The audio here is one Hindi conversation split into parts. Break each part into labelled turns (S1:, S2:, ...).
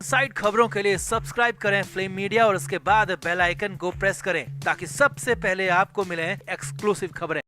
S1: साइड खबरों के लिए सब्सक्राइब करें फ्लेम मीडिया और उसके बाद बेल आइकन को प्रेस करें ताकि सबसे पहले आपको मिले एक्सक्लूसिव खबरें।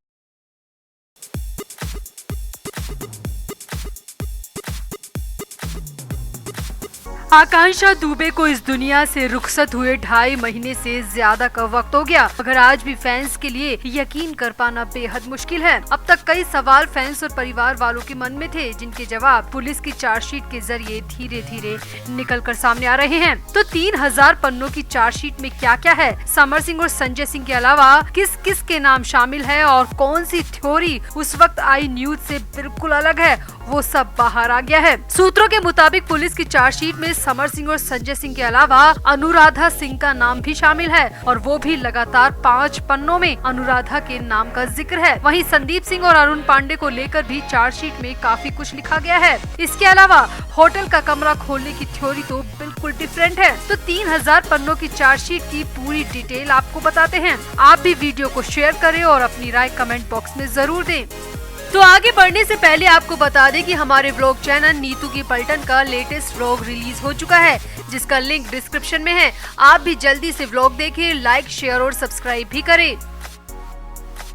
S2: आकांक्षा दुबे को इस दुनिया से रुखसत हुए 2.5 महीने से ज्यादा का वक्त हो गया, मगर आज भी फैंस के लिए यकीन कर पाना बेहद मुश्किल है। अब तक कई सवाल फैंस और परिवार वालों के मन में थे, जिनके जवाब पुलिस की चार्जशीट के जरिए धीरे धीरे निकल कर सामने आ रहे हैं। तो 3000 पन्नों की चार्जशीट में क्या क्या है, समर सिंह और संजय सिंह के अलावा किस किस के नाम शामिल है और कौन सी थ्योरी उस वक्त आई न्यूज से बिल्कुल अलग है, वो सब बाहर आ गया है। सूत्रों के मुताबिक पुलिस की चार्जशीट में समर सिंह और संजय सिंह के अलावा अनुराधा सिंह का नाम भी शामिल है और वो भी लगातार 5 पन्नों में अनुराधा के नाम का जिक्र है। वहीं संदीप सिंह और अरुण पांडे को लेकर भी चार्जशीट में काफी कुछ लिखा गया है। इसके अलावा होटल का कमरा खोलने की थ्योरी तो बिल्कुल डिफरेंट है। तो 3000 पन्नों की चार्जशीट की पूरी डिटेल आपको बताते हैं। आप भी वीडियो को शेयर करें और अपनी राय कमेंट बॉक्स में जरूर दें। तो आगे बढ़ने से पहले आपको बता दें कि हमारे व्लॉग चैनल नीतू की पलटन का लेटेस्ट व्लॉग रिलीज हो चुका है, जिसका लिंक डिस्क्रिप्शन में है। आप भी जल्दी से व्लॉग देखें, लाइक शेयर और सब्सक्राइब भी करें।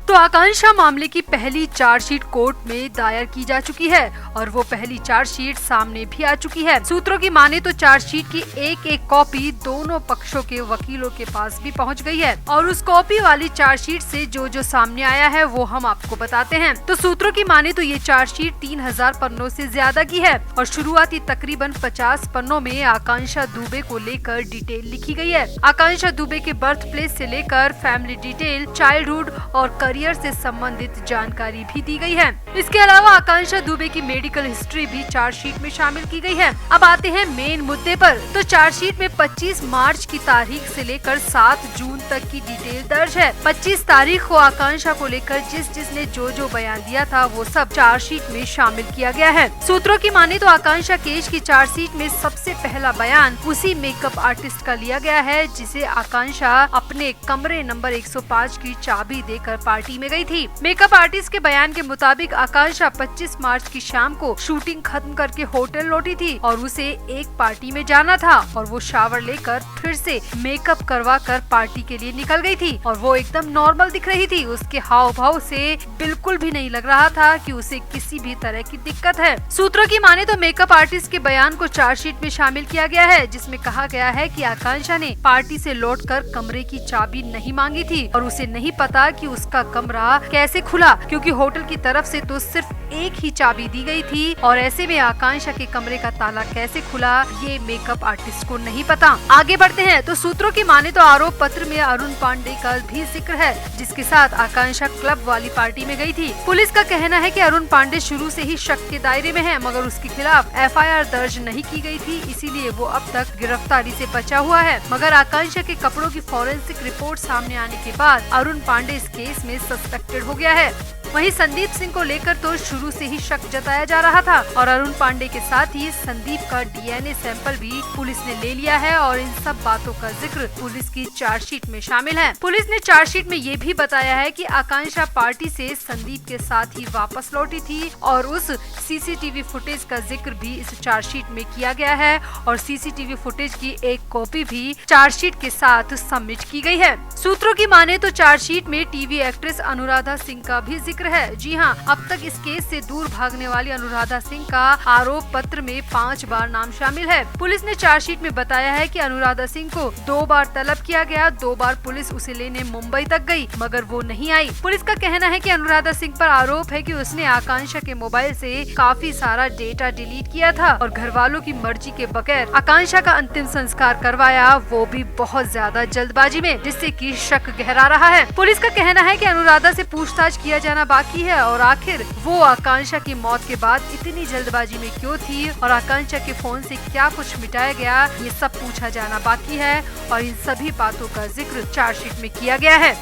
S2: तो आकांक्षा मामले की पहली चार्जशीट कोर्ट में दायर की जा चुकी है और वो पहली चार्जशीट सामने भी आ चुकी है। सूत्रों की माने तो चार्जशीट की एक कॉपी दोनों पक्षों के वकीलों के पास भी पहुंच गई है और उस कॉपी वाली चार्जशीट से जो सामने आया है वो हम आपको बताते हैं। तो सूत्रों की माने तो ये चार्जशीट 3000 पन्नों से ज्यादा की है और शुरुआती तकरीबन 50 पन्नों में आकांक्षा दुबे को लेकर डिटेल लिखी गई है। आकांक्षा दुबे के बर्थ प्लेस से लेकर फैमिली डिटेल, चाइल्डहुड और करियर से संबंधित जानकारी भी दी गई है। इसके अलावा आकांक्षा दुबे की मेडिकल हिस्ट्री भी चार्जशीट में शामिल की गई है। अब आते हैं मेन मुद्दे पर। तो चार्जशीट में 25 मार्च की तारीख से लेकर 7 जून तक की डिटेल दर्ज है। 25 तारीख को आकांक्षा को लेकर जिसने जो बयान दिया था वो सब चार्जशीट में शामिल किया गया है। सूत्रों की माने तो आकांक्षा केस की चार्जशीट में सबसे पहला बयान उसी मेकअप आर्टिस्ट का लिया गया है, जिसे आकांक्षा अपने कमरे नंबर 105 की चाबी देकर पार्टी में गई थी। मेकअप आर्टिस्ट के बयान के मुताबिक आकांक्षा 25 मार्च की शाम को शूटिंग खत्म करके होटल लौटी थी और उसे एक पार्टी में जाना था और वो शावर लेकर फिर से मेकअप करवा कर पार्टी के लिए निकल गई थी और वो एकदम नॉर्मल दिख रही थी। उसके हाव भाव से बिल्कुल भी नहीं लग रहा था कि उसे किसी भी तरह की दिक्कत है। सूत्रों की माने तो मेकअप आर्टिस्ट के बयान को चार्जशीट में शामिल किया गया है, जिसमें कहा गया है कि आकांक्षा ने पार्टी से लौटकर कमरे की चाबी नहीं मांगी थी और उसे नहीं पता कि उसका कमरा कैसे खुला, क्योंकि होटल की तरफ से तो सिर्फ एक ही चाबी दी गई थी और ऐसे में आकांक्षा के कमरे का ताला कैसे खुला ये मेकअप आर्टिस्ट को नहीं पता। आगे बढ़ते हैं। तो सूत्रों की माने तो आरोप पत्र में अरुण पांडे का भी जिक्र है, जिसके साथ आकांक्षा क्लब वाली पार्टी में गई थी। पुलिस का कहना है कि अरुण पांडे शुरू से ही शक के दायरे में है, मगर उसके खिलाफ FIR दर्ज नहीं की गई थी, इसीलिए वो अब तक गिरफ्तारी से बचा हुआ है। मगर आकांक्षा के कपड़ों की फॉरेंसिक रिपोर्ट सामने आने के बाद अरुण पांडे इस केस में सस्पेक्टेड हो गया है। वहीं संदीप सिंह को लेकर तो शुरू से ही शक जताया जा रहा था और अरुण पांडे के साथ ही संदीप का DNA सैंपल भी पुलिस ने ले लिया है और इन सब बातों का जिक्र पुलिस की चार्जशीट में शामिल है। पुलिस ने चार्जशीट में ये भी बताया है कि आकांक्षा पार्टी से संदीप के साथ ही वापस लौटी थी और उस CCTV फुटेज का जिक्र भी इस चार्जशीट में किया गया है और CCTV फुटेज की एक कॉपी भी चार्जशीट के साथ सबमिट की गई है। सूत्रों की माने तो चार्जशीट में टीवी एक्ट्रेस अनुराधा सिंह का भी जिक्र है। जी हाँ, अब तक इस केस से दूर भागने वाली अनुराधा सिंह का आरोप पत्र में 5 बार नाम शामिल है। पुलिस ने चार्जशीट में बताया है कि अनुराधा सिंह को 2 बार तलब किया गया, 2 बार पुलिस उसे लेने मुंबई तक गई मगर वो नहीं आई। पुलिस का कहना है कि अनुराधा सिंह पर आरोप है कि उसने आकांक्षा के मोबाइल से काफी सारा डेटा डिलीट किया था और घर वालों की मर्जी के बगैर आकांक्षा का अंतिम संस्कार करवाया, वो भी बहुत ज्यादा जल्दबाजी में, जिससे कि शक गहरा रहा है। पुलिस का कहना है कि अनुराधा से पूछताछ किया जाना बाकी है और आखिर वो आकांक्षा की मौत के बाद इतनी जल्दबाजी में क्यों थी और आकांक्षा के फोन से क्या कुछ मिटाया गया, ये सब पूछा जाना बाकी है और इन सभी बातों का जिक्र चार्जशीट में किया गया है।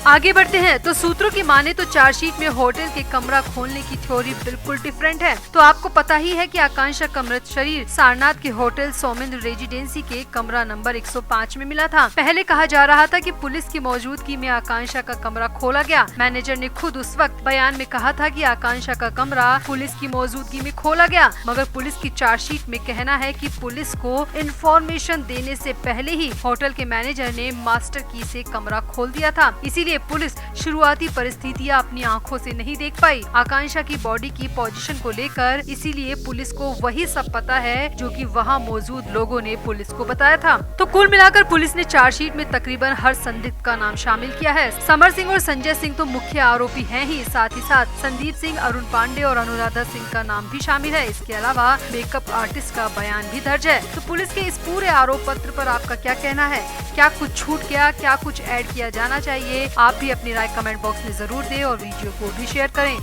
S2: आगे बढ़ते हैं तो सूत्रों की माने तो चार्जशीट में होटल के कमरा खोलने की थ्योरी बिल्कुल डिफरेंट है। तो आपको पता ही है कि आकांक्षा का मृत शरीर सारनाथ के होटल सौमिंद्र रेजिडेंसी के कमरा नंबर 105 में मिला था। पहले कहा जा रहा था कि पुलिस की मौजूदगी में आकांक्षा का कमरा खोला गया। मैनेजर ने खुद उस वक्त बयान में कहा था कि आकांक्षा का कमरा पुलिस की मौजूदगी में खोला गया, मगर पुलिस की चार्जशीट में कहना है कि पुलिस को इंफॉर्मेशन देने से पहले ही होटल के मैनेजर ने मास्टर की से कमरा खोल दिया था। इसीलिए पुलिस शुरुआती परिस्थितियां अपनी आंखों से नहीं देख पाई आकांक्षा की बॉडी की पोजीशन को लेकर। इसीलिए पुलिस को वही सब पता है जो कि वहां मौजूद लोगों ने पुलिस को बताया था। तो कुल मिलाकर पुलिस ने चार्जशीट में तकरीबन हर संदिग्ध का नाम शामिल किया है। समर सिंह और संजय सिंह तो मुख्य आरोपी हैं ही, साथ ही साथ संदीप सिंह, अरुण पांडे और अनुराधा सिंह का नाम भी शामिल है। इसके अलावा मेकअप आर्टिस्ट का बयान भी दर्ज है। तो पुलिस के इस पूरे आरोप पत्र पर आपका क्या कहना है? क्या कुछ छूट गया, क्या कुछ ऐड किया जाना चाहिए? आप भी अपनी राय कमेंट बॉक्स में जरूर दें और वीडियो को भी शेयर करें।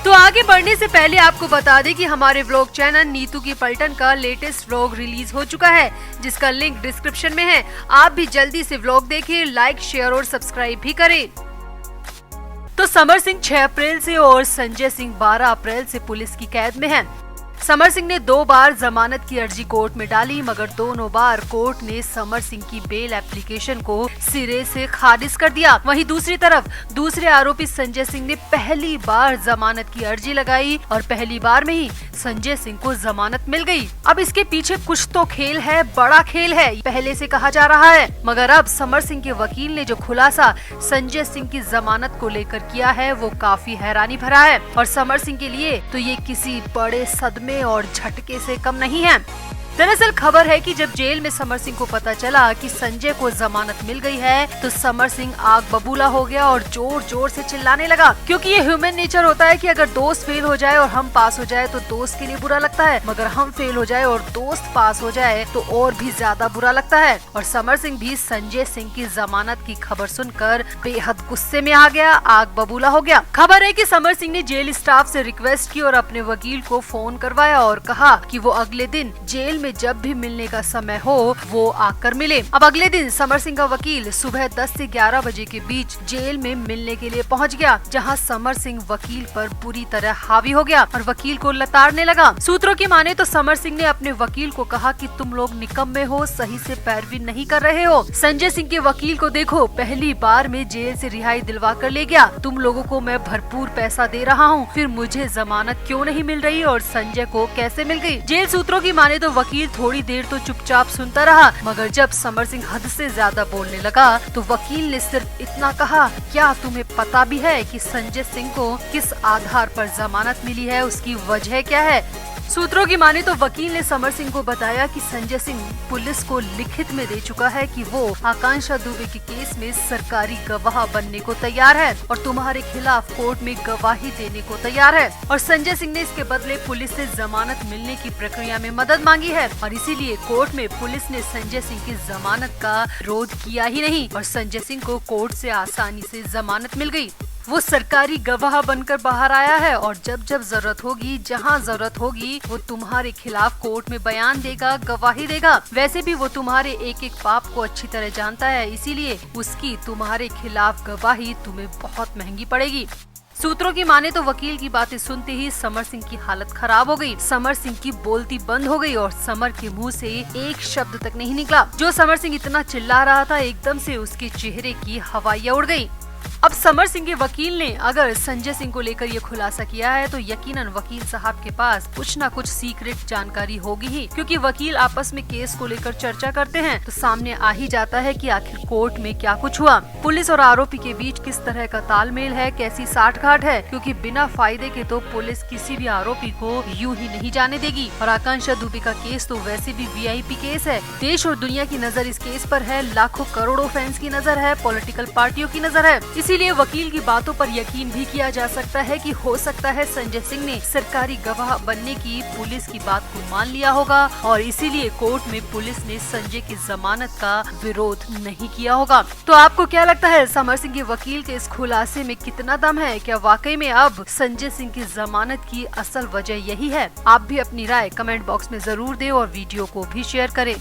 S2: तो आगे बढ़ने से पहले आपको बता दें कि हमारे व्लॉग चैनल नीतू की पलटन का लेटेस्ट व्लॉग रिलीज हो चुका है, जिसका लिंक डिस्क्रिप्शन में है। आप भी जल्दी से व्लॉग देखें, लाइक, शेयर और सब्सक्राइब भी करें। तो समर सिंह 6 अप्रैल से और संजय सिंह 12 अप्रैल से पुलिस की कैद में हैं। समर सिंह ने 2 बार जमानत की अर्जी कोर्ट में डाली, मगर दोनों बार कोर्ट ने समर सिंह की बेल एप्लीकेशन को सिरे से खारिज कर दिया। वहीं दूसरी तरफ दूसरे आरोपी संजय सिंह ने पहली बार जमानत की अर्जी लगाई और पहली बार में ही संजय सिंह को जमानत मिल गई। अब इसके पीछे कुछ तो खेल है, बड़ा खेल है, पहले से कहा जा रहा है। मगर अब समर सिंह के वकील ने जो खुलासा संजय सिंह की जमानत को लेकर किया है वो काफी हैरानी भरा है और समर सिंह के लिए तो ये किसी बड़े सदमे और झटके से कम नहीं है। दरअसल खबर है कि जब जेल में समर सिंह को पता चला कि संजय को जमानत मिल गई है तो समर सिंह आग बबूला हो गया और जोर जोर से चिल्लाने लगा, क्योंकि ये ह्यूमन नेचर होता है कि अगर दोस्त फेल हो जाए और हम पास हो जाए तो दोस्त के लिए बुरा लगता है, मगर हम फेल हो जाए और दोस्त पास हो जाए तो और भी ज्यादा बुरा लगता है। और समर सिंह भी संजय सिंह की जमानत की खबर सुनकर बेहद गुस्से में आ गया, आग बबूला हो गया। खबर है कि समर सिंह ने जेल स्टाफ से रिक्वेस्ट की और अपने वकील को फोन करवाया और कहा कि वो अगले दिन जेल में जब भी मिलने का समय हो वो आकर मिले। अब अगले दिन समर सिंह का वकील सुबह 10 से 11 बजे के बीच जेल में मिलने के लिए पहुंच गया, जहां समर सिंह वकील पर पूरी तरह हावी हो गया और वकील को लताड़ने लगा। सूत्रों की माने तो समर सिंह ने अपने वकील को कहा कि तुम लोग निकम्मे हो, सही से पैरवी नहीं कर रहे हो। संजय सिंह के वकील को देखो, पहली बार में जेल से रिहाई दिलवा कर ले गया, तुम लोगों को मैं भरपूर पैसा दे रहा हूँ, फिर मुझे जमानत क्यों नहीं मिल रही और संजय को कैसे मिल गई? जेल सूत्रों की माने तो वकील थोड़ी देर तो चुपचाप सुनता रहा, मगर जब समर सिंह हद से ज्यादा बोलने लगा तो वकील ने सिर्फ इतना कहा, क्या तुम्हें पता भी है कि संजय सिंह को किस आधार पर जमानत मिली है, उसकी वजह क्या है? सूत्रों की माने तो वकील ने समर सिंह को बताया कि संजय सिंह पुलिस को लिखित में दे चुका है कि वो आकांक्षा दुबे के केस में सरकारी गवाह बनने को तैयार है और तुम्हारे खिलाफ कोर्ट में गवाही देने को तैयार है। और संजय सिंह ने इसके बदले पुलिस से जमानत मिलने की प्रक्रिया में मदद मांगी है और इसीलिए कोर्ट में पुलिस ने संजय सिंह की जमानत का विरोध किया ही नहीं और संजय सिंह को कोर्ट से आसानी से जमानत मिल गई। वो सरकारी गवाह बनकर बाहर आया है और जब जब जरूरत होगी, जहां जरूरत होगी, वो तुम्हारे खिलाफ कोर्ट में बयान देगा, गवाही देगा। वैसे भी वो तुम्हारे एक एक पाप को अच्छी तरह जानता है, इसीलिए उसकी तुम्हारे खिलाफ गवाही तुम्हें बहुत महंगी पड़ेगी। सूत्रों की माने तो वकील की बातें सुनते ही समर सिंह की हालत खराब हो गई। समर सिंह की बोलती बंद हो गई और समर के मुंह से एक शब्द तक नहीं निकला। जो समर सिंह इतना चिल्ला रहा था, एकदम से उसके चेहरे की हवाइयां उड़ गई। अब समर सिंह के वकील ने अगर संजय सिंह को लेकर ये खुलासा किया है तो यकीनन वकील साहब के पास कुछ न कुछ सीक्रेट जानकारी होगी ही, क्योंकि वकील आपस में केस को लेकर चर्चा करते हैं तो सामने आ ही जाता है कि आखिर कोर्ट में क्या कुछ हुआ, पुलिस और आरोपी के बीच किस तरह का तालमेल है, कैसी साठगांठ है, क्योंकि बिना फायदे के तो पुलिस किसी भी आरोपी को यूं ही नहीं जाने देगी। और आकांक्षा दुबे का केस तो वैसे भी VIP केस है, देश और दुनिया की नजर इस केस पर है, लाखों करोड़ों फैंस की नजर है, पॉलिटिकल पार्टियों की नजर है। इसीलिए वकील की बातों पर यकीन भी किया जा सकता है कि हो सकता है संजय सिंह ने सरकारी गवाह बनने की पुलिस की बात को मान लिया होगा और इसीलिए कोर्ट में पुलिस ने संजय की जमानत का विरोध नहीं किया होगा। तो आपको क्या लगता है, समर सिंह के वकील के इस खुलासे में कितना दम है? क्या वाकई में अब संजय सिंह की जमानत की असल वजह यही है? आप भी अपनी राय कमेंट बॉक्स में जरूर दें और वीडियो को भी शेयर करें।